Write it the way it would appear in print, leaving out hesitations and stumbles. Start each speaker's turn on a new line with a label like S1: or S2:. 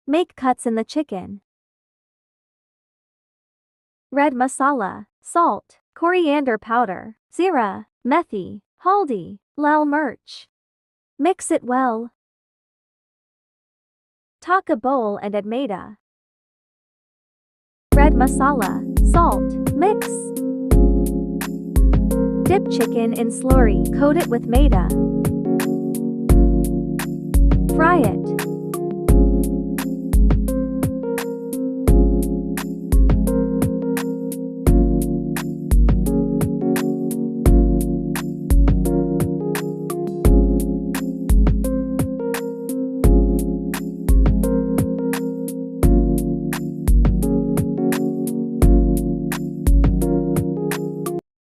S1: Make cuts in the chicken. Red masala, salt, coriander powder, zeera, methi, haldi, lal mirch. Mix it well. Take a bowl and add maida. Red masala, salt, mix. Dip chicken in slury, coat it with maida. Fry it.